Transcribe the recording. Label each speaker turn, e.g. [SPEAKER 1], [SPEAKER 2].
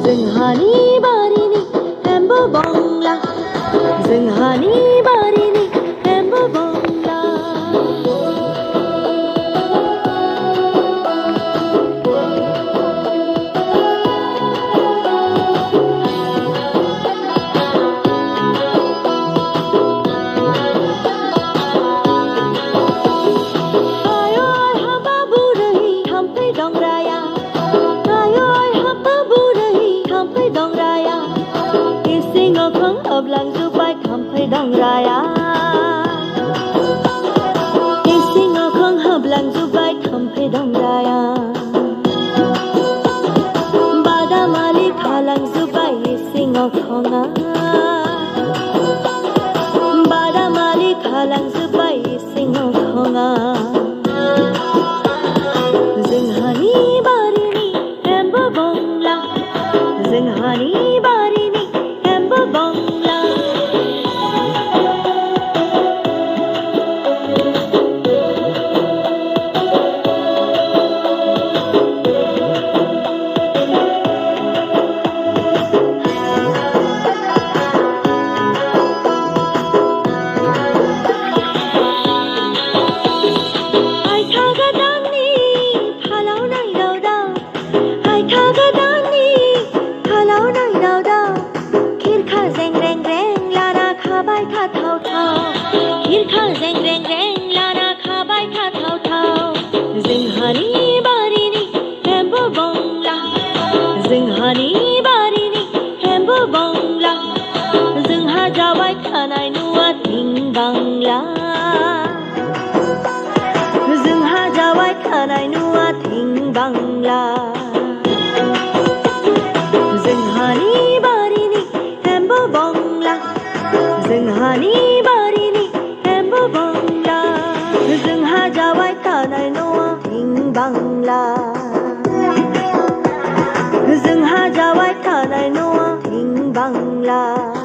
[SPEAKER 1] जोंहानि बारिनि एम्बु बंला जोंहानि बारिनि एम्बु बंला Hablangjubbai thamphai dongraya Isingaw khong hablangjubbai thamphai dongraya Badamali khalangjubai isingaw khonga Badamali khalangjubai isingaw khonga जोंहानि बारिनि एम्बु बंला जोंहानि बारिनि एम्बु बंला जोंहानि बारिनि एम्बु बंला जोंहानि बारिनि एम्बु बंला जोंहा जाबाय थानाय न'आ थिं बांला जोंहा जाबाय थानाय न'आ थिं बांला जोंहानि बारिनि एम्बु बंला जोंहानि बारिनि एम्बु बंला जोंहा जाबाय थानाय न'आ बांला जोंहा जाबाय थानाय न'आ थिं बांला